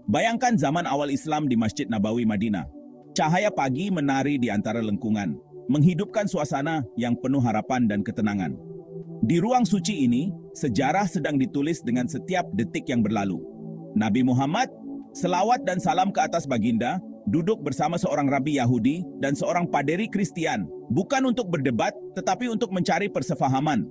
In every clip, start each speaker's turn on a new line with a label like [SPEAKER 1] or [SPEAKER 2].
[SPEAKER 1] Bayangkan zaman awal Islam di Masjid Nabawi Madinah. Cahaya pagi menari di antara lengkungan, menghidupkan suasana yang penuh harapan dan ketenangan. Di ruang suci ini, sejarah sedang ditulis dengan setiap detik yang berlalu. Nabi Muhammad, selawat dan salam ke atas baginda, duduk bersama seorang rabi Yahudi dan seorang paderi Kristian, bukan untuk berdebat, tetapi untuk mencari persefahaman.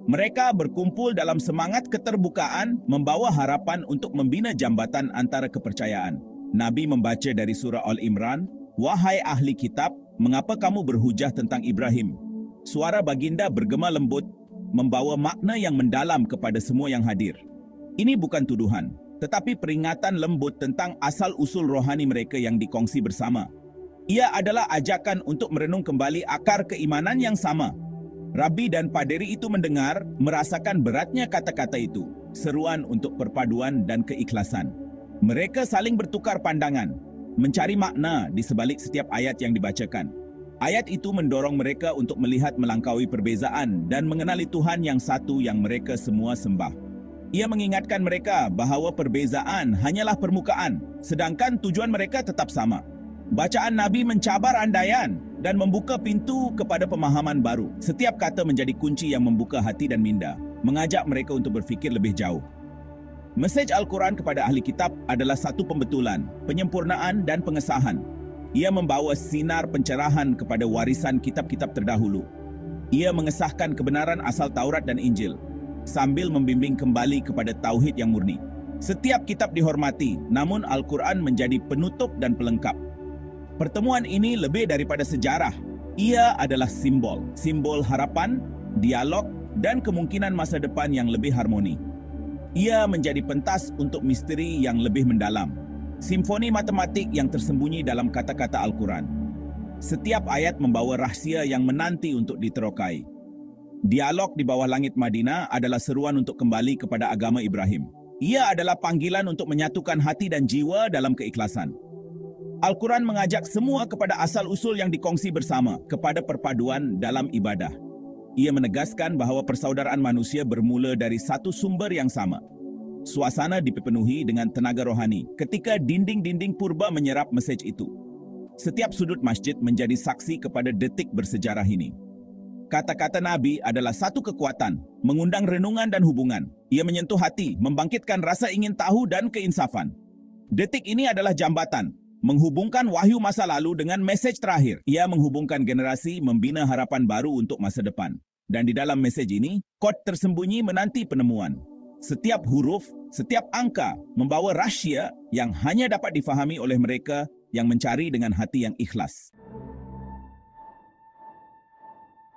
[SPEAKER 1] Mereka berkumpul dalam semangat keterbukaan, membawa harapan untuk membina jambatan antara kepercayaan. Nabi membaca dari surah Al-Imran, "Wahai ahli kitab, mengapa kamu berhujah tentang Ibrahim?" Suara baginda bergema lembut, membawa makna yang mendalam kepada semua yang hadir. Ini bukan tuduhan, tetapi peringatan lembut tentang asal-usul rohani mereka yang dikongsi bersama. Ia adalah ajakan untuk merenung kembali akar keimanan yang sama. Rabi dan paderi itu mendengar, merasakan beratnya kata-kata itu, seruan untuk perpaduan dan keikhlasan. Mereka saling bertukar pandangan, mencari makna di sebalik setiap ayat yang dibacakan. Ayat itu mendorong mereka untuk melihat melangkaui perbezaan dan mengenali Tuhan yang satu yang mereka semua sembah. Ia mengingatkan mereka bahawa perbezaan hanyalah permukaan, sedangkan tujuan mereka tetap sama. Bacaan Nabi mencabar andaian dan membuka pintu kepada pemahaman baru. Setiap kata menjadi kunci yang membuka hati dan minda, mengajak mereka untuk berfikir lebih jauh. Mesej Al-Quran kepada ahli kitab adalah satu pembetulan, penyempurnaan dan pengesahan. Ia membawa sinar pencerahan kepada warisan kitab-kitab terdahulu. Ia mengesahkan kebenaran asal Taurat dan Injil, sambil membimbing kembali kepada tauhid yang murni. Setiap kitab dihormati, namun Al-Quran menjadi penutup dan pelengkap. Pertemuan ini lebih daripada sejarah. Ia adalah simbol harapan, dialog, dan kemungkinan masa depan yang lebih harmoni. Ia menjadi pentas untuk misteri yang lebih mendalam, simfoni matematik yang tersembunyi dalam kata-kata Al-Quran. Setiap ayat membawa rahsia yang menanti untuk diterokai. Dialog di bawah langit Madinah adalah seruan untuk kembali kepada agama Ibrahim. Ia adalah panggilan untuk menyatukan hati dan jiwa dalam keikhlasan. Al-Quran mengajak semua kepada asal-usul yang dikongsi bersama, kepada perpaduan dalam ibadah. Ia menegaskan bahawa persaudaraan manusia bermula dari satu sumber yang sama. Suasana dipenuhi dengan tenaga rohani ketika dinding-dinding purba menyerap mesej itu. Setiap sudut masjid menjadi saksi kepada detik bersejarah ini. Kata-kata Nabi adalah satu kekuatan, mengundang renungan dan hubungan. Ia menyentuh hati, membangkitkan rasa ingin tahu dan keinsafan. Detik ini adalah jambatan, menghubungkan wahyu masa lalu dengan mesej terakhir. Ia menghubungkan generasi, membina harapan baru untuk masa depan. Dan di dalam mesej ini, kod tersembunyi menanti penemuan. Setiap huruf, setiap angka membawa rahsia yang hanya dapat difahami oleh mereka yang mencari dengan hati yang ikhlas.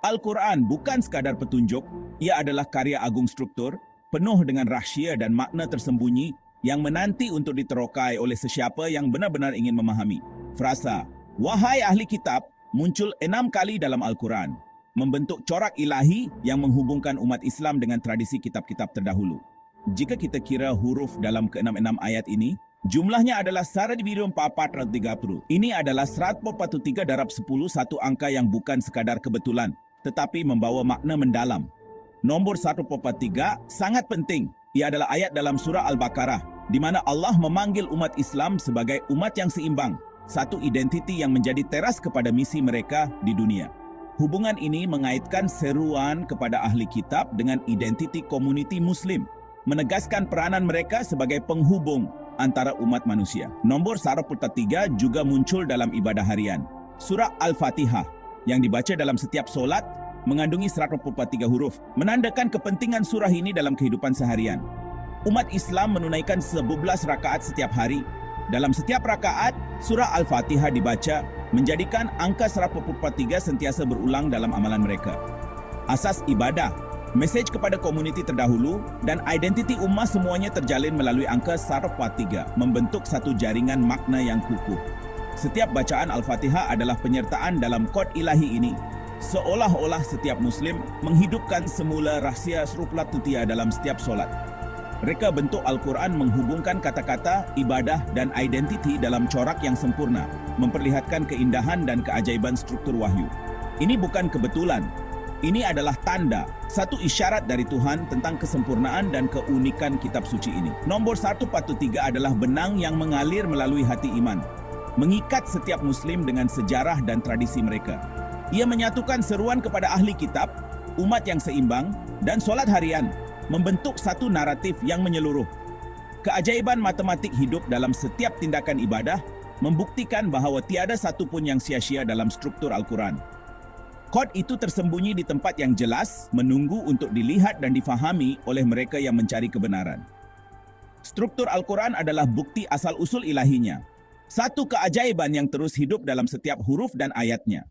[SPEAKER 1] Al-Quran bukan sekadar petunjuk, ia adalah karya agung struktur, penuh dengan rahsia dan makna tersembunyi yang menanti untuk diterokai oleh sesiapa yang benar-benar ingin memahami. Frasa, "Wahai ahli kitab," muncul 6 kali dalam Al-Quran, membentuk corak ilahi yang menghubungkan umat Islam dengan tradisi kitab-kitab terdahulu. Jika kita kira huruf dalam ke-6 ayat ini, jumlahnya adalah 1430. Ini adalah 143 darab 10, satu angka yang bukan sekadar kebetulan, tetapi membawa makna mendalam. Nombor 143 sangat penting. Ia adalah ayat dalam surah Al-Baqarah, di mana Allah memanggil umat Islam sebagai umat yang seimbang, satu identiti yang menjadi teras kepada misi mereka di dunia. Hubungan ini mengaitkan seruan kepada ahli kitab dengan identiti komuniti Muslim, menegaskan peranan mereka sebagai penghubung antara umat manusia. Nombor 143 juga muncul dalam ibadah harian. Surah Al-Fatihah yang dibaca dalam setiap solat mengandungi 143 huruf, menandakan kepentingan surah ini dalam kehidupan seharian. Umat Islam menunaikan 11 rakaat setiap hari. Dalam setiap rakaat, surah Al-Fatihah dibaca, menjadikan angka 143 sentiasa berulang dalam amalan mereka. Asas ibadah, mesej kepada komuniti terdahulu, dan identiti ummah semuanya terjalin melalui angka 143, membentuk satu jaringan makna yang kukuh. Setiap bacaan Al-Fatihah adalah penyertaan dalam kod ilahi ini, seolah-olah setiap Muslim menghidupkan semula rahsia Surah Tutia dalam setiap solat. Reka bentuk Al-Quran menghubungkan kata-kata, ibadah, dan identiti dalam corak yang sempurna, memperlihatkan keindahan dan keajaiban struktur wahyu. Ini bukan kebetulan. Ini adalah tanda, satu isyarat dari Tuhan tentang kesempurnaan dan keunikan kitab suci ini. Nomor 143 adalah benang yang mengalir melalui hati iman, mengikat setiap muslim dengan sejarah dan tradisi mereka. Ia menyatukan seruan kepada ahli kitab, umat yang seimbang, dan solat harian, membentuk satu naratif yang menyeluruh. Keajaiban matematik hidup dalam setiap tindakan ibadah membuktikan bahwa tiada satu pun yang sia-sia dalam struktur Al-Quran. Kod itu tersembunyi di tempat yang jelas, menunggu untuk dilihat dan difahami oleh mereka yang mencari kebenaran. Struktur Al-Quran adalah bukti asal-usul ilahinya, satu keajaiban yang terus hidup dalam setiap huruf dan ayatnya.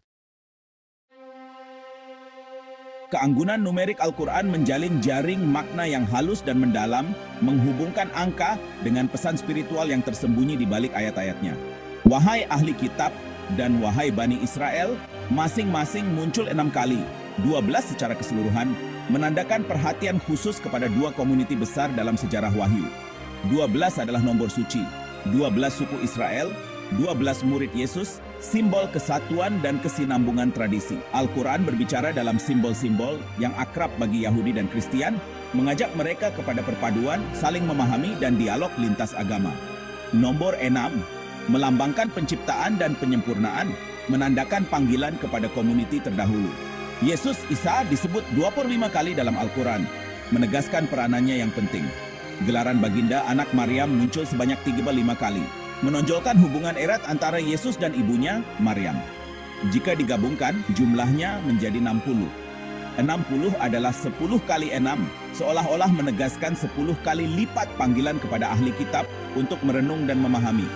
[SPEAKER 1] Keanggunan numerik Al-Quran menjalin jaring makna yang halus dan mendalam, menghubungkan angka dengan pesan spiritual yang tersembunyi di balik ayat-ayatnya. Wahai ahli kitab dan wahai Bani Israel, masing-masing muncul 6 kali, 12 secara keseluruhan, menandakan perhatian khusus kepada dua komuniti besar dalam sejarah wahyu. 12 adalah nomor suci, 12 suku Israel, 12 murid Yesus, simbol kesatuan dan kesinambungan tradisi. Al-Quran berbicara dalam simbol-simbol yang akrab bagi Yahudi dan Kristian, mengajak mereka kepada perpaduan, saling memahami, dan dialog lintas agama. Nomor 6 melambangkan penciptaan dan penyempurnaan, menandakan panggilan kepada komuniti terdahulu. Yesus Isa disebut 25 kali dalam Al-Quran, menegaskan peranannya yang penting. Gelaran baginda anak Maryam muncul sebanyak 35 kali, menonjolkan hubungan erat antara Yesus dan ibunya, Maryam. Jika digabungkan, jumlahnya menjadi 60. 60 adalah 10 kali 6, seolah-olah menegaskan 10 kali lipat panggilan kepada ahli kitab untuk merenung dan memahami.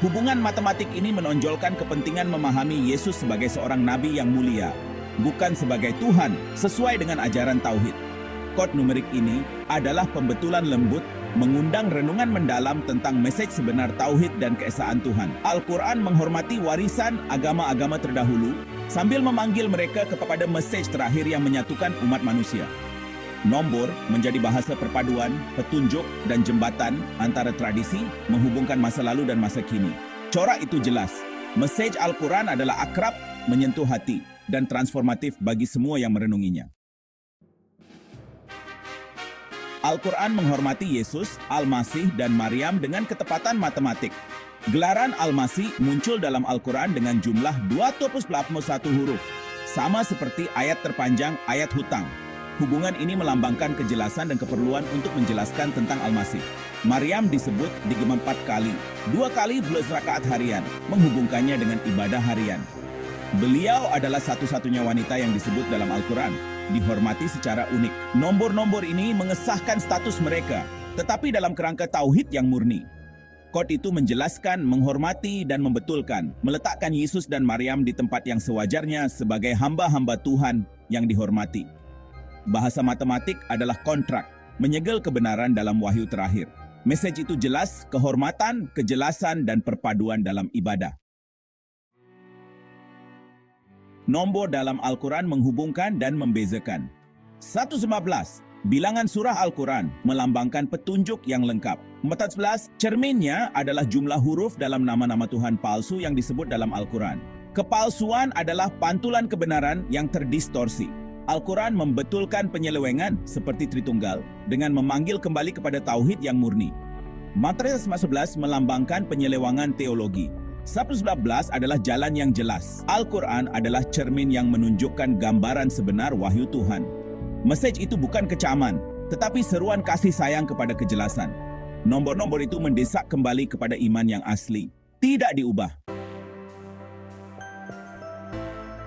[SPEAKER 1] Hubungan matematik ini menonjolkan kepentingan memahami Yesus sebagai seorang nabi yang mulia, bukan sebagai Tuhan, sesuai dengan ajaran Tauhid. Kod numerik ini adalah pembetulan lembut, mengundang renungan mendalam tentang mesej sebenar Tauhid dan keesaan Tuhan. Al-Quran menghormati warisan agama-agama terdahulu, sambil memanggil mereka kepada mesej terakhir yang menyatukan umat manusia. Nombor menjadi bahasa perpaduan, petunjuk, dan jembatan antara tradisi, menghubungkan masa lalu dan masa kini. Corak itu jelas. Mesej Al-Quran adalah akrab, menyentuh hati, dan transformatif bagi semua yang merenunginya. Al-Quran menghormati Yesus, Al-Masih, dan Maryam dengan ketepatan matematik. Gelaran Al-Masih muncul dalam Al-Quran dengan jumlah 281 huruf, sama seperti ayat terpanjang ayat hutang. Hubungan ini melambangkan kejelasan dan keperluan untuk menjelaskan tentang Al-Masih. Maryam disebut 34 kali, 2 kali plus rakaat harian, menghubungkannya dengan ibadah harian. Beliau adalah satu-satunya wanita yang disebut dalam Al-Quran, dihormati secara unik. Nombor-nombor ini mengesahkan status mereka, tetapi dalam kerangka tauhid yang murni. Kod itu menjelaskan, menghormati, dan membetulkan, meletakkan Yesus dan Maryam di tempat yang sewajarnya sebagai hamba-hamba Tuhan yang dihormati. Bahasa matematik adalah kontrak, menyegel kebenaran dalam wahyu terakhir. Mesej itu jelas, kehormatan, kejelasan, dan perpaduan dalam ibadah. Nombor dalam Al-Quran menghubungkan dan membezakan. 115. Bilangan surah Al-Quran melambangkan petunjuk yang lengkap. 14. Cerminnya adalah jumlah huruf dalam nama-nama Tuhan palsu yang disebut dalam Al-Quran. Kepalsuan adalah pantulan kebenaran yang terdistorsi. Al-Quran membetulkan penyelewengan seperti Tritunggal dengan memanggil kembali kepada tauhid yang murni. Matriya 11 melambangkan penyelewangan teologi. 111 adalah jalan yang jelas. Al-Quran adalah cermin yang menunjukkan gambaran sebenar wahyu Tuhan. Mesej itu bukan kecaman, tetapi seruan kasih sayang kepada kejelasan. Nombor-nombor itu mendesak kembali kepada iman yang asli, tidak diubah.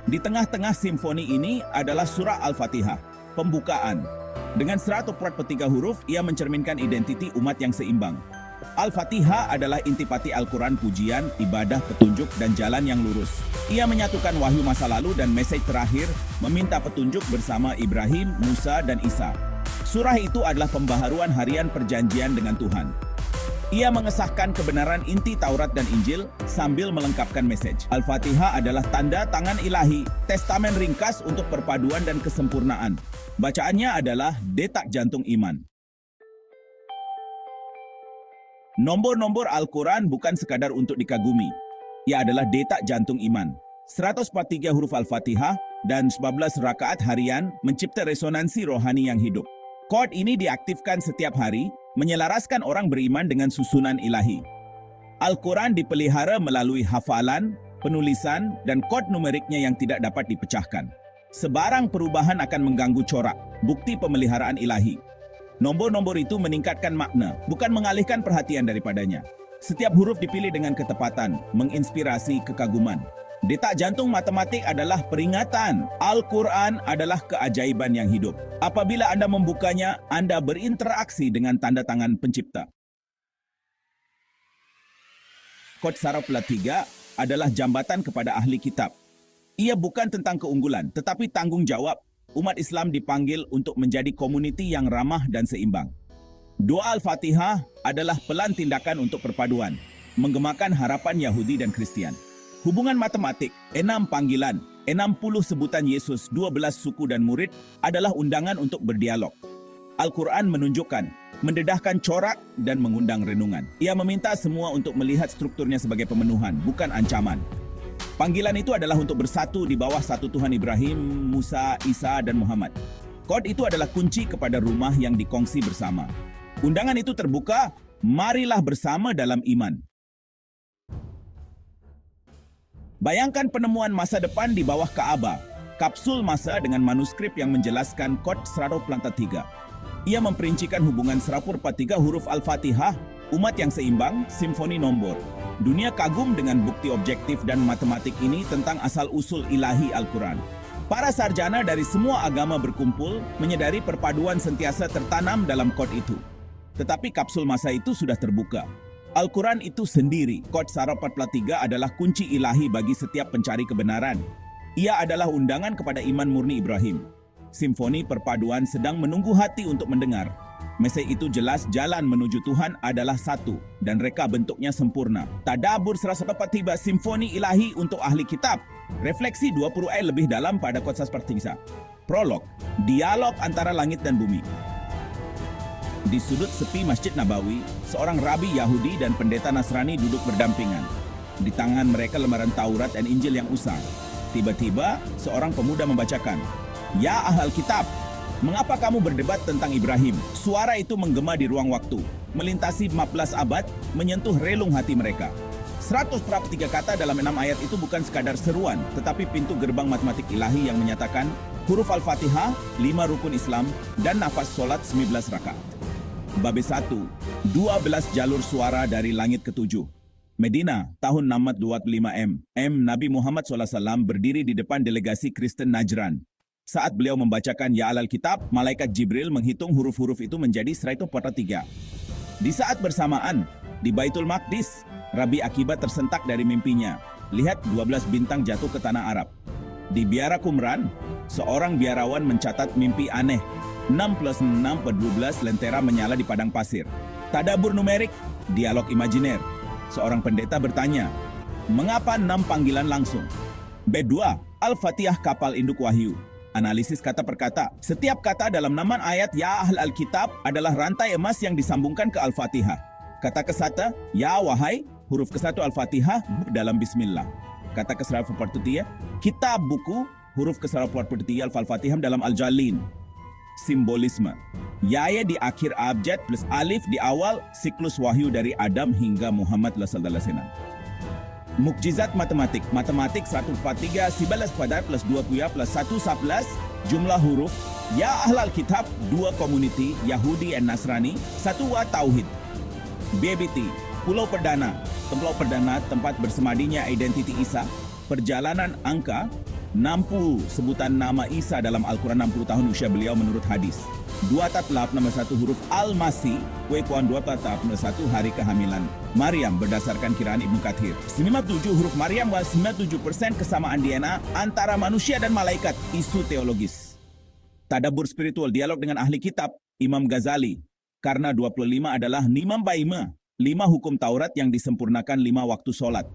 [SPEAKER 1] Di tengah-tengah simfoni ini adalah surah Al-Fatihah, pembukaan. Dengan 143 huruf, ia mencerminkan identiti umat yang seimbang. Al-Fatihah adalah intipati Al-Quran, pujian, ibadah, petunjuk, dan jalan yang lurus. Ia menyatukan wahyu masa lalu dan mesej terakhir, meminta petunjuk bersama Ibrahim, Musa, dan Isa. Surah itu adalah pembaharuan harian perjanjian dengan Tuhan. Ia mengesahkan kebenaran inti Taurat dan Injil sambil melengkapkan mesej. Al-Fatihah adalah tanda tangan ilahi, testamen ringkas untuk perpaduan dan kesempurnaan. Bacaannya adalah detak jantung iman. Nombor-nombor Al-Quran bukan sekadar untuk dikagumi. Ia adalah detak jantung iman. 143 huruf Al-Fatihah dan 11 rakaat harian mencipta resonansi rohani yang hidup. Kod ini diaktifkan setiap hari, menyelaraskan orang beriman dengan susunan ilahi. Al-Quran dipelihara melalui hafalan, penulisan, dan kod numeriknya yang tidak dapat dipecahkan. Sebarang perubahan akan mengganggu corak, bukti pemeliharaan ilahi. Nombor-nombor itu meningkatkan makna, bukan mengalihkan perhatian daripadanya. Setiap huruf dipilih dengan ketepatan, menginspirasi kekaguman. Detak jantung matematik adalah peringatan. Al-Quran adalah keajaiban yang hidup. Apabila Anda membukanya, Anda berinteraksi dengan tanda tangan pencipta. Kod saraf plat 3 adalah jambatan kepada ahli kitab. Ia bukan tentang keunggulan, tetapi tanggung jawab. Umat Islam dipanggil untuk menjadi komuniti yang ramah dan seimbang. Doa Al-Fatihah adalah pelan tindakan untuk perpaduan, menggemakan harapan Yahudi dan Kristian. Hubungan matematik, 6 panggilan, 60 sebutan Yesus, 12 suku dan murid adalah undangan untuk berdialog. Al-Quran menunjukkan, mendedahkan corak dan mengundang renungan. Ia meminta semua untuk melihat strukturnya sebagai pemenuhan, bukan ancaman. Panggilan itu adalah untuk bersatu di bawah satu Tuhan Ibrahim, Musa, Isa, dan Muhammad. Kod itu adalah kunci kepada rumah yang dikongsi bersama. Undangan itu terbuka, marilah bersama dalam iman. Bayangkan penemuan masa depan di bawah Ka'bah, kapsul masa dengan manuskrip yang menjelaskan kod saraf plat 3. Ia memperincikan hubungan serapur 43 huruf Al-Fatihah, umat yang seimbang, simfoni nombor. Dunia kagum dengan bukti objektif dan matematik ini tentang asal-usul ilahi Al-Quran. Para sarjana dari semua agama berkumpul, menyadari perpaduan sentiasa tertanam dalam kod itu. Tetapi kapsul masa itu sudah terbuka. Al-Quran itu sendiri, kod saraf plat 3 adalah kunci ilahi bagi setiap pencari kebenaran. Ia adalah undangan kepada iman murni Ibrahim. Simfoni perpaduan sedang menunggu hati untuk mendengar. Mesej itu jelas jalan menuju Tuhan adalah satu dan reka bentuknya sempurna. Tadabbur 144 simfoni ilahi untuk ahli kitab. Refleksi 20 ayat lebih dalam pada kod saraf plat 3. Prolog, dialog antara langit dan bumi. Di sudut sepi Masjid Nabawi, seorang rabi Yahudi dan pendeta Nasrani duduk berdampingan. Di tangan mereka lembaran Taurat dan Injil yang usang. Tiba-tiba, seorang pemuda membacakan, "Ya Ahlul Kitab, mengapa kamu berdebat tentang Ibrahim?" Suara itu menggema di ruang waktu, melintasi 15 abad, menyentuh relung hati mereka. 143 kata dalam 6 ayat itu bukan sekadar seruan, tetapi pintu gerbang matematik ilahi yang menyatakan huruf Al-Fatihah, 5 rukun Islam, dan nafas solat 19 rakaat. Bab 1, 12 jalur suara dari langit ketujuh. Medina, tahun 625 Nabi Muhammad SAW berdiri di depan delegasi Kristen Najran. Saat beliau membacakan Ya Ahlal Kitab, malaikat Jibril menghitung huruf-huruf itu menjadi 143. Di saat bersamaan, di Baitul Maqdis, Rabi Akibat tersentak dari mimpinya. Lihat 12 bintang jatuh ke tanah Arab. Di Biara Qumran, seorang biarawan mencatat mimpi aneh. 6 plus 6 per 12 lentera menyala di padang pasir. Tadabbur numerik, dialog imajiner. Seorang pendeta bertanya, mengapa 6 panggilan langsung? B2, Al-Fatihah kapal induk wahyu. Analisis kata per kata. Setiap kata dalam 6 ayat Ya Ahlal Kitab adalah rantai emas yang disambungkan ke Al-Fatihah. Kata ke-1, Ya wahai, huruf ke-1 Al-Fatihah dalam Bismillah. Kata ke-143, kitab buku, huruf ke-143 Al-Fatihah dalam Al-Jalin. Simbolisme. Ya di akhir abjad plus alif di awal siklus wahyu dari Adam hingga Muhammad SAW. Mukjizat matematik. Matematik 143 11 padat plus 2 kuya plus 1 11 jumlah huruf. Ya Ahlal Kitab 2 komuniti Yahudi dan Nasrani 1 wa Tauhid. BBT Pulau Perdana. Pulau Perdana tempat bersemadinya identiti Isa. Perjalanan angka 60 sebutan nama Isa dalam Al-Quran 60 tahun usia beliau menurut hadis. 2 tatlab nomor 1 huruf Al-Masih, kue kuan 2 tatlab nomor 1 hari kehamilan Maryam berdasarkan kiraan Ibnu Katsir. 97 huruf Maryam was 97% kesamaan DNA antara manusia dan malaikat, isu teologis. Tadabbur spiritual, dialog dengan ahli kitab, Imam Ghazali. Karena 25 adalah nimam baima, 5 hukum Taurat yang disempurnakan 5 waktu solat.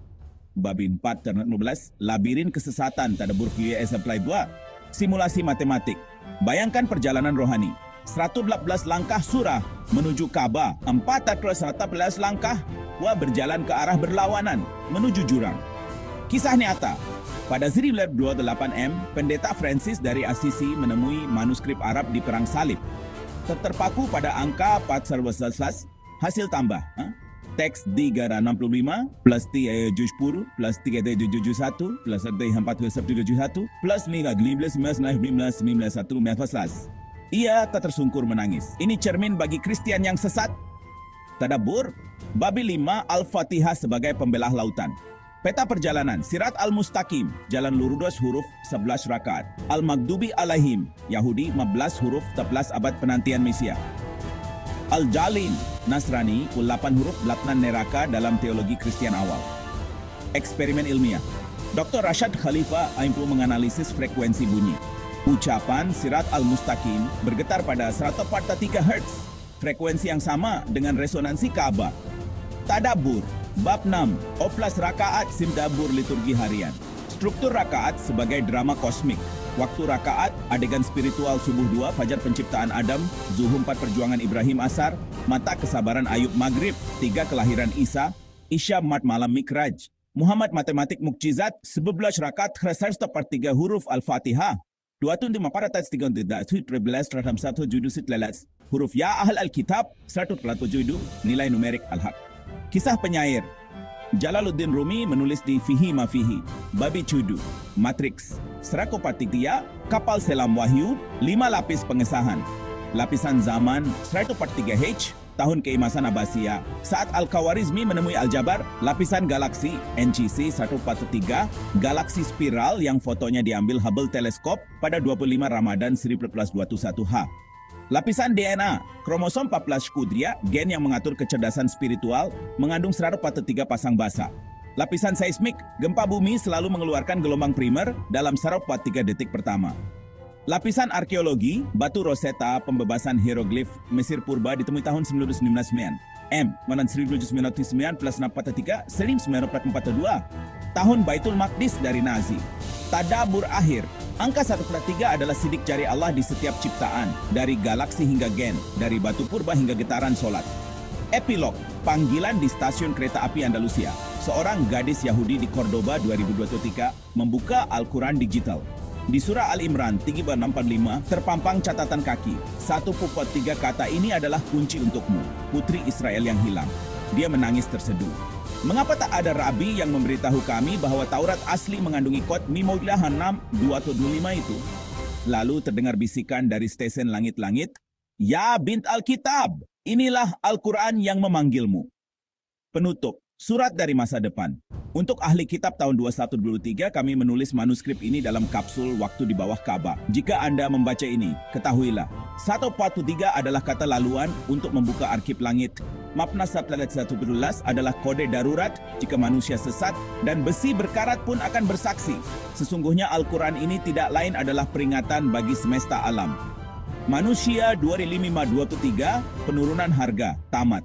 [SPEAKER 1] Bab 4 ternak 15, labirin kesesatan, tadabbur QS apply 2, simulasi matematik. Bayangkan perjalanan rohani. 114 langkah surah menuju Ka'bah, 414 langkah berjalan ke arah berlawanan menuju jurang. Kisah nyata. Pada 1928 Pendeta Francis dari Assisi menemui manuskrip Arab di Perang Salib. Terpaku pada angka 411, hasil tambah. Teks 365 plus 370 plus 371 plus 471 plus 15 Ia tak tersungkur menangis. Ini cermin bagi Kristian yang sesat. Tadabbur, Babi 5 Al-Fatihah sebagai pembelah lautan. Peta perjalanan, Sirat Al-Mustaqim, jalan lurus huruf 11 rakaat. Al-Maghdubi Alaihim, Yahudi 15 huruf 11 abad penantian Mesia. Al-Jalin, Nasrani, 8 huruf belaknan neraka dalam teologi Kristian awal. Eksperimen ilmiah. Dr. Rashad Khalifa aimpu menganalisis frekuensi bunyi. Ucapan Sirat Al-Mustaqim bergetar pada 143 Hz, frekuensi yang sama dengan resonansi Ka'bah. Tadabbur, Bab 6, Oplas Rakaat Simdabur Liturgi Harian. Struktur rakaat sebagai drama kosmik. Waktu rakaat, adegan spiritual subuh 2, fajar penciptaan Adam, zuhur 4 perjuangan Ibrahim Asar, mata kesabaran Ayub Maghrib, 3 kelahiran Isa, Isya mat malam Mikraj, Muhammad matematik mukjizat, 11 rakaat 1/3 huruf Al-Fatihah, 25 paratats 3 tidak 13 terhadap 1 judul sitlelas, huruf Ya Ahl Al-Kitab, 1 judul, nilai numerik Al-Haq. Kisah penyair. Jalaluddin Rumi menulis di Fihi Mafihi, Babi Cudu, Matrix, Serakopatia, Kapal Selam Wahyu, 5 lapis pengesahan. Lapisan zaman 1/3H, tahun keemasan Abbasiyah. Saat Al-Khawarizmi menemui Aljabar, lapisan galaksi NGC 1/3, galaksi spiral yang fotonya diambil Hubble Teleskop pada 25 Ramadan 1421H. Lapisan DNA, kromosom 14 Kudria, gen yang mengatur kecerdasan spiritual, mengandung 1/3 pasang basa. Lapisan seismik, gempa bumi selalu mengeluarkan gelombang primer dalam 1/3 detik pertama. Lapisan arkeologi, batu Rosetta, pembebasan hieroglif Mesir Purba ditemui tahun 1999. M, mana 1999 plus 4/3, 1942. Tahun Baitul Maqdis dari Nazi. Tadabbur akhir. Angka 1/3 adalah sidik jari Allah di setiap ciptaan, dari galaksi hingga gen, dari batu purba hingga getaran solat. Epilog, panggilan di stasiun kereta api Andalusia. Seorang gadis Yahudi di Cordoba 2023 membuka Al-Quran digital. Di surah Al-Imran 3645 terpampang catatan kaki. 1/3 kata ini adalah kunci untukmu, putri Israel yang hilang. Dia menangis terseduh. Mengapa tak ada rabi yang memberitahu kami bahwa Taurat asli mengandungi kod Mimodilah 6:2-25 itu? Lalu terdengar bisikan dari stesen langit-langit, Ya bint Alkitab, inilah Al-Quran yang memanggilmu. Penutup, surat dari masa depan. Untuk ahli kitab tahun 2123, kami menulis manuskrip ini dalam kapsul waktu di bawah Ka'bah. Jika Anda membaca ini, ketahuilah, 1/3 adalah kata laluan untuk membuka arsip langit. Mapna 1/11 adalah kode darurat jika manusia sesat, dan besi berkarat pun akan bersaksi. Sesungguhnya Al-Quran ini tidak lain adalah peringatan bagi semesta alam. Manusia 2523, penurunan harga, tamat.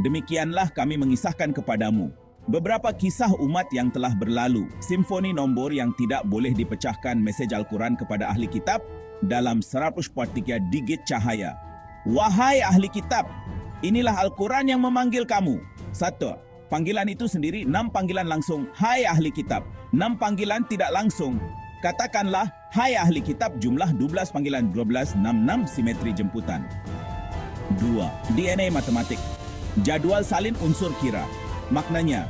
[SPEAKER 1] Demikianlah kami mengisahkan kepadamu beberapa kisah umat yang telah berlalu, simfoni nombor yang tidak boleh dipecahkan mesej Al-Quran kepada ahli kitab dalam 143 digit cahaya. Wahai ahli kitab, inilah Al-Quran yang memanggil kamu. 1. Panggilan itu sendiri 6 panggilan langsung, hai ahli kitab. 6 panggilan tidak langsung. Katakanlah, hai ahli kitab, jumlah 12 panggilan 12, 66 simetri jemputan. 2. DNA matematik. Jadwal salin unsur kira. Maknanya,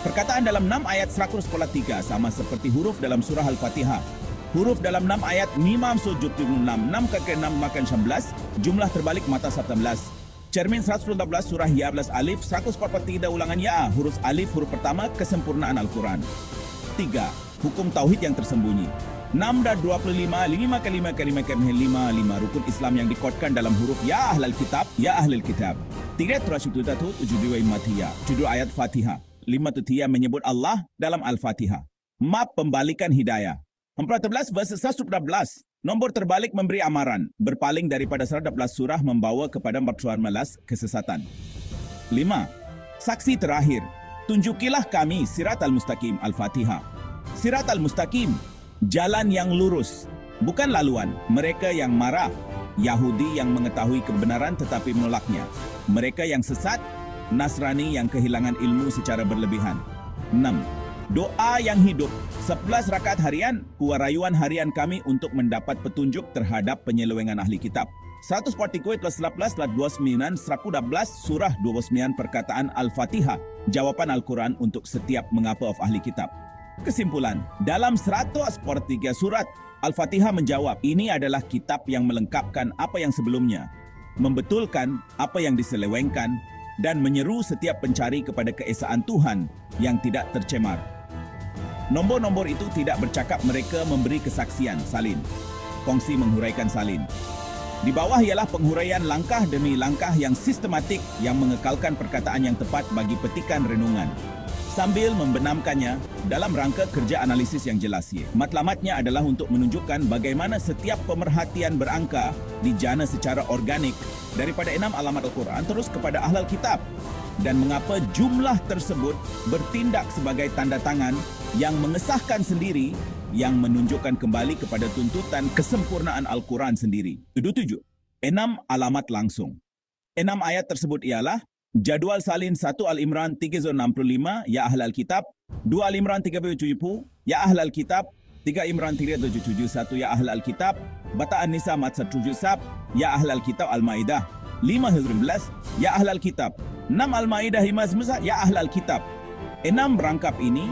[SPEAKER 1] perkataan dalam 6 ayat 100/3 sama seperti huruf dalam surah Al-Fatihah. Huruf dalam 6 ayat mimam sujud 6, 6 ke 6 makan 19, jumlah terbalik mata 17. Cermin 118 surah Ya plus Alif, 143 ulangan Ya, huruf Alif, huruf pertama, kesempurnaan Al-Quran. 3. Hukum Tauhid yang tersembunyi. 6 dan 25, 5 ke 5 ke 5 ke 5 rukun Islam yang dikodkan dalam huruf Ya Ahlal Kitab, Ya Ahlul Kitab. 3 Turashututatu, 72 Matiyah, judul ayat Fatihah. 5 Tutiyah menyebut Allah dalam Al-Fatihah. Map pembalikan hidayah. 14 verses 114. Nombor terbalik memberi amaran. Berpaling daripada 111 surah membawa kepada 14 kesesatan. 5. Saksi terakhir. Tunjukilah kami Sirat Al-Mustaqim, Al-Fatihah. Sirat Al-Mustaqim, jalan yang lurus, bukan laluan. Mereka yang marah, Yahudi yang mengetahui kebenaran tetapi menolaknya. Mereka yang sesat, Nasrani yang kehilangan ilmu secara berlebihan. 6. Doa yang hidup, 11 rakaat harian, kewarayuan harian kami untuk mendapat petunjuk terhadap penyelewengan ahli kitab. 100 partikul plus 11 plus 29, 112 surah 29 perkataan Al-Fatihah, jawapan Al-Quran untuk setiap mengapa of ahli kitab. Kesimpulan, dalam 100 per 3 surat, Al-Fatihah menjawab, ini adalah kitab yang melengkapkan apa yang sebelumnya, membetulkan apa yang diselewengkan, dan menyeru setiap pencari kepada keesaan Tuhan yang tidak tercemar. Nombor-nombor itu tidak bercakap mereka memberi kesaksian, salin. Kongsi menghuraikan salin. Di bawah ialah penghuraian langkah demi langkah yang sistematik yang mengekalkan perkataan yang tepat bagi petikan renungan, sambil membenamkannya dalam rangka kerja analisis yang jelas. Matlamatnya adalah untuk menunjukkan bagaimana setiap pemerhatian berangka dijana secara organik daripada 6 alamat Al-Quran terus kepada ahlul kitab, dan mengapa jumlah tersebut bertindak sebagai tanda tangan yang mengesahkan sendiri yang menunjukkan kembali kepada tuntutan kesempurnaan Al-Quran sendiri. 7. 6 alamat langsung. 6 ayat tersebut ialah jadual salin 1 Al-Imran 365, ya ahlal kitab, 2 Al-Imran 370, ya ahlal kitab, 3 Imran 371, ya ahlal kitab, Bata An-Nisa 177, ya ahlal kitab Al-Maidah 5:11, ya ahlal kitab, 6 Al-Maidah 5:11, ya ahlal kitab. 6 rangkap ini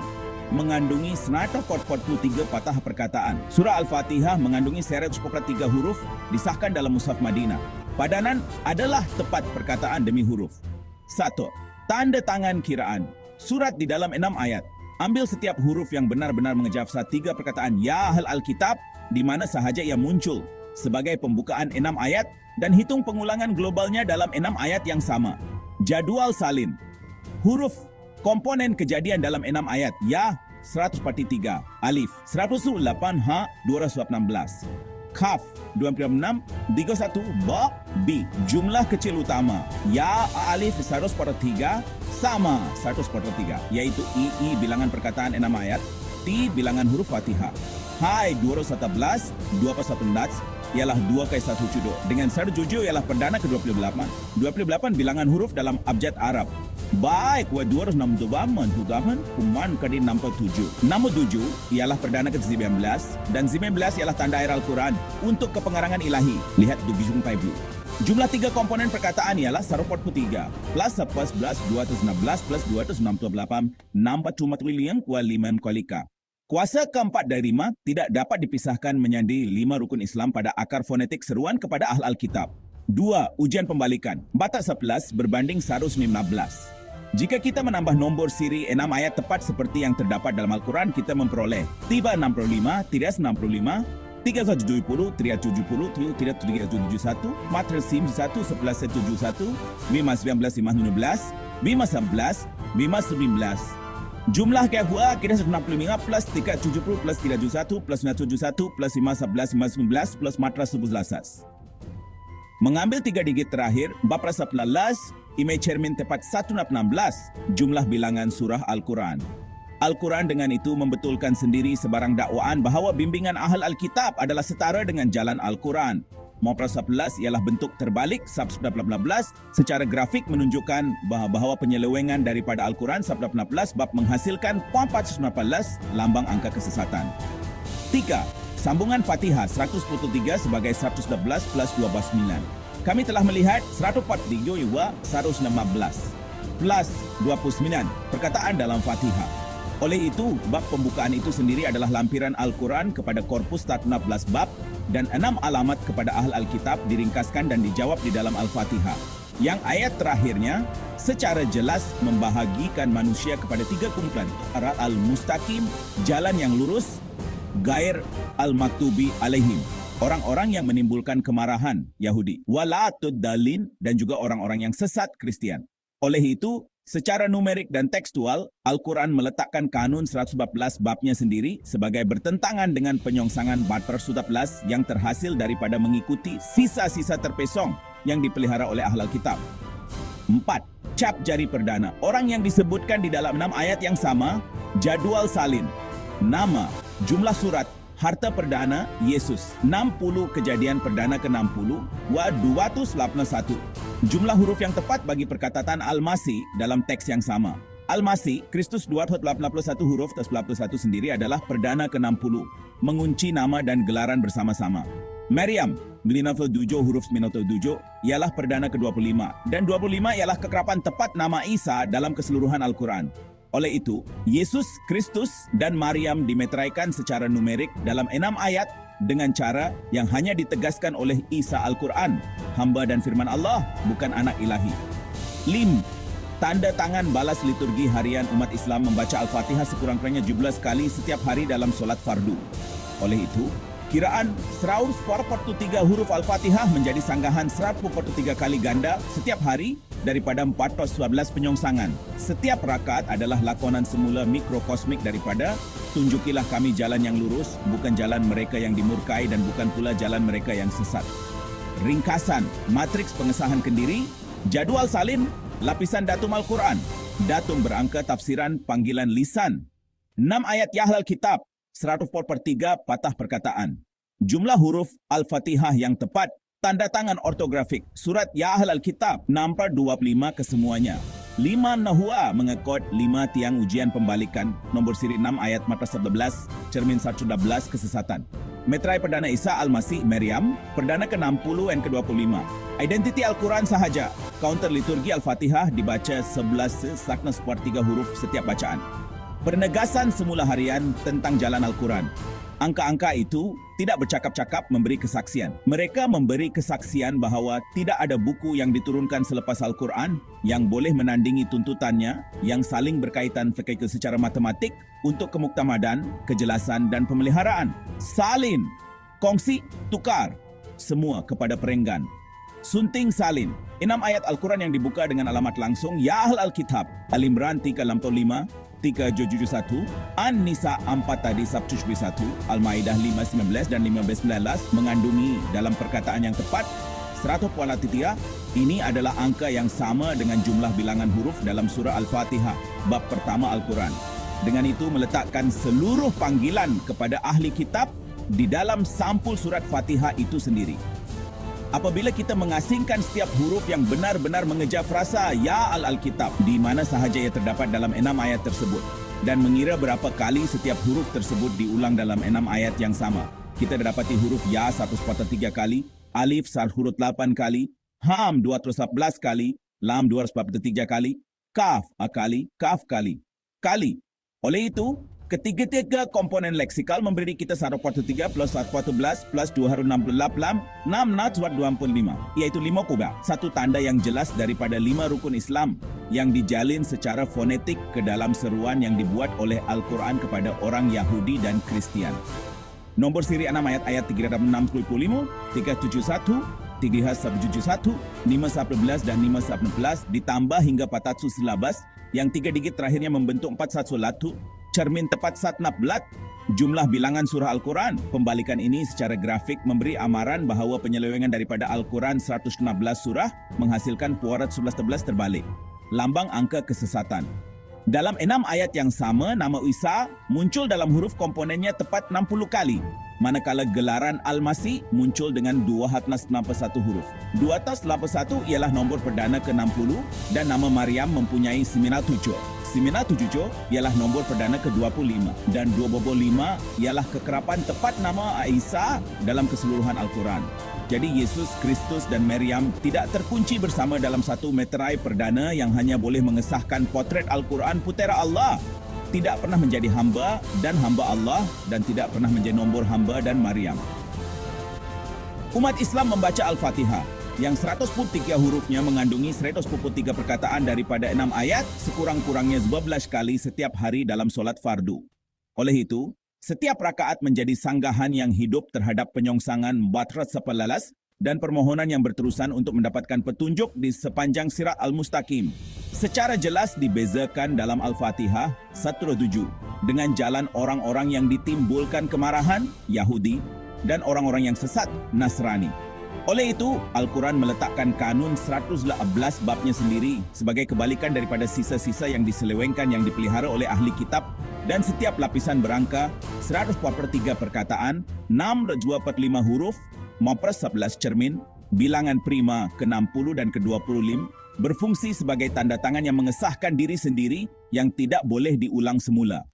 [SPEAKER 1] mengandungi 143 patah perkataan. Surah Al-Fatihah mengandungi 143 huruf disahkan dalam Mushaf Madinah. Padanan adalah tepat perkataan demi huruf. 1. Tanda tangan kiraan. Surat di dalam 6 ayat. Ambil setiap huruf yang benar-benar mengejawab 3 perkataan ya ahl al-kitab di mana sahaja ia muncul sebagai pembukaan 6 ayat dan hitung pengulangan globalnya dalam 6 ayat yang sama. Jadual salin. Huruf komponen kejadian dalam 6 ayat. Ya 143, alif 108, ha 216, kaf 26, 31, ba, b. Jumlah kecil utama. Ya alif 143 sama 143, yaitu i bilangan perkataan 6 ayat, t bilangan huruf Fatihah. Hai 211, 2 ialah 2 ke 1 judul. Dengan 1 jujur ialah perdana ke-28. 28 bilangan huruf dalam abjad Arab. Baik, wa 267 kuman ke 67. Nama 7 ialah perdana ke-19 dan 19 ialah tanda air Al-Quran untuk kepengarangan ilahi. Lihat di Bijung Paibu. Jumlah 3 komponen perkataan ialah 143 plus 11 216 plus 268 nampak cuma tuliang kual 5 kolika. Kuasa keempat dari 5 tidak dapat dipisahkan menjadi 5 rukun Islam pada akar fonetik seruan kepada ahl al-kitab. 2. Ujian pembalikan. Batak 11 berbanding 115. Jika kita menambah nombor siri 6 ayat tepat seperti yang terdapat dalam Al-Quran, kita memperoleh 365, 365, 370, 370, 371, 491, 1171, 519, 519, 511, 519. Jumlah kehua kita 165 plus 370 plus 371 plus 971 plus 511 519 plus matra 11. Mengambil 3 digit terakhir, bab rasa pelalas, imej cermin tepat 116 jumlah bilangan surah Al-Quran. Al-Quran dengan itu membetulkan sendiri sebarang dakwaan bahawa bimbingan ahl al-kitab adalah setara dengan jalan Al-Quran. Mopra 11 ialah bentuk terbalik sab 18 secara grafik menunjukkan bahawa penyelewengan daripada Al-Quran sab 18 bab menghasilkan 418 lambang angka kesesatan. 3. Sambungan Fatihah 143 sebagai 111 plus 29. Kami telah melihat 143 iwa 115 plus 29 perkataan dalam Fatihah. Oleh itu, bab pembukaan itu sendiri adalah lampiran Al-Quran kepada korpus 16 bab dan 6 alamat kepada ahl al-kitab diringkaskan dan dijawab di dalam Al-Fatihah. Yang ayat terakhirnya secara jelas membahagikan manusia kepada 3 kumpulan. Al-Mustaqim, jalan yang lurus, Gair al-Maktubi alaihim, orang-orang yang menimbulkan kemarahan Yahudi, Walatud dalin, dan juga orang-orang yang sesat Kristian. Oleh itu, secara numerik dan tekstual, Al-Quran meletakkan kanun 114 babnya sendiri sebagai bertentangan dengan penyongsangan bab 111 yang terhasil daripada mengikuti sisa-sisa terpesong yang dipelihara oleh ahl al-kitab. 4. Cap jari perdana. Orang yang disebutkan di dalam 6 ayat yang sama, jadual salin, nama, jumlah surat, harta perdana, Yesus, 60 kejadian perdana ke-60, wa 281. Jumlah huruf yang tepat bagi perkataan Al-Masih dalam teks yang sama. Al-Masih, Kristus 281 huruf tas 91 sendiri adalah perdana ke-60, mengunci nama dan gelaran bersama-sama. Maryam, 97 huruf 97, ialah perdana ke-25, dan 25 ialah kekerapan tepat nama Isa dalam keseluruhan Al-Quran. Oleh itu, Yesus, Kristus, dan Maryam dimeteraikan secara numerik dalam 6 ayat dengan cara yang hanya ditegaskan oleh Isa Al-Quran, hamba dan firman Allah, bukan anak ilahi. 5. Tanda tangan balas liturgi harian umat Islam membaca Al-Fatihah sekurang-kurangnya 17 kali setiap hari dalam solat fardu. Oleh itu, kiraan 143 huruf Al-Fatihah menjadi sanggahan 143 kali ganda setiap hari daripada 411 penyongsangan. Setiap rakaat adalah lakonan semula mikrokosmik daripada tunjukilah kami jalan yang lurus, bukan jalan mereka yang dimurkai dan bukan pula jalan mereka yang sesat. Ringkasan, matriks pengesahan kendiri, jadual salin, lapisan datum Al-Quran, datum berangka tafsiran panggilan lisan, 6 ayat Yahlal Kitab, 104/3 patah perkataan. Jumlah huruf Al-Fatihah yang tepat, tanda tangan ortografik, surat Yahlal Kitab, nomor 25 kesemuanya. 5 Nahua mengekod 5 tiang ujian pembalikan, nombor siri 6 ayat mata 11, cermin 112 kesesatan. Meterai Perdana Isa Al-Masih Maryam, perdana ke-60 dan ke-25. Identiti Al-Quran sahaja, kaunter liturgi Al-Fatihah dibaca 11/3 huruf setiap bacaan. Penegasan semula harian tentang jalan Al-Quran. Angka-angka itu tidak bercakap-cakap memberi kesaksian. Mereka memberi kesaksian bahawa tidak ada buku yang diturunkan selepas Al-Quran yang boleh menandingi tuntutannya yang saling berkaitan secara matematik untuk kemuktamadan, kejelasan dan pemeliharaan. Salin, kongsi, tukar, semua kepada perenggan. Sunting salin, 6 ayat Al-Quran yang dibuka dengan alamat langsung Ya Ahlal Kitab, Al-Imran 365, 371, An-Nisa 4 tadi 171, Al-Maidah 5:19 dan 15:19 mengandungi dalam perkataan yang tepat 100 ini adalah angka yang sama dengan jumlah bilangan huruf dalam surah Al-Fatihah, bab pertama Al-Quran. Dengan itu meletakkan seluruh panggilan kepada ahli kitab di dalam sampul surat Fatihah itu sendiri. Apabila kita mengasingkan setiap huruf yang benar-benar mengejar frasa Ya Al-Kitab di mana sahaja ia terdapat dalam 6 ayat tersebut dan mengira berapa kali setiap huruf tersebut diulang dalam 6 ayat yang sama, kita dapati huruf Ya 143 kali, Alif huruf 8 kali, Ham 211 kali, Lam 243 kali, Kaf kali, Kaf kali. Oleh itu, ketiga-tiga komponen leksikal memberi kita 143 plus 114 plus 268 625, iaitu 5 kubah. Satu tanda yang jelas daripada 5 rukun Islam yang dijalin secara fonetik ke dalam seruan yang dibuat oleh Al-Quran kepada orang Yahudi dan Kristian. Nombor siri 6 ayat 365, 371, 371, 511 dan 511 ditambah hingga 400 silabas yang 3 digit terakhirnya membentuk 411, cermin tepat 114, jumlah bilangan surah Al-Quran. Pembalikan ini secara grafik memberi amaran bahawa penyelewengan daripada Al-Quran 116 surah menghasilkan 411 terbalik. Lambang angka kesesatan. Dalam 6 ayat yang sama, nama Isa muncul dalam huruf komponennya tepat 60 kali. Manakala gelaran Al-Masih muncul dengan 281 huruf. 281 ialah nombor perdana ke-60 dan nama Maryam mempunyai 97. 97 ialah nombor perdana ke-25 dan 2/5 ialah kekerapan tepat nama Isa dalam keseluruhan Al-Quran. Jadi Yesus, Kristus dan Maryam tidak terkunci bersama dalam satu meterai perdana yang hanya boleh mengesahkan potret Al-Quran putera Allah. Tidak pernah menjadi hamba dan hamba Allah dan tidak pernah menjadi nombor hamba dan Maryam. Umat Islam membaca Al-Fatihah yang 103 hurufnya mengandungi 143 perkataan daripada 6 ayat sekurang-kurangnya 12 kali setiap hari dalam solat fardu. Oleh itu, setiap rakaat menjadi sanggahan yang hidup terhadap penyongsangan batrat sepelalas dan permohonan yang berterusan untuk mendapatkan petunjuk di sepanjang sirat Al-Mustaqim. Secara jelas dibezakan dalam Al-Fatihah 107 dengan jalan orang-orang yang ditimbulkan kemarahan, Yahudi, dan orang-orang yang sesat, Nasrani. Oleh itu, Al-Quran meletakkan kanun 111 babnya sendiri sebagai kebalikan daripada sisa-sisa yang diselewengkan yang dipelihara oleh ahli kitab dan setiap lapisan berangka 143 perkataan, 625 huruf, 11 cermin, bilangan prima ke-60 dan ke-25 berfungsi sebagai tanda tangan yang mengesahkan diri sendiri yang tidak boleh diulang semula.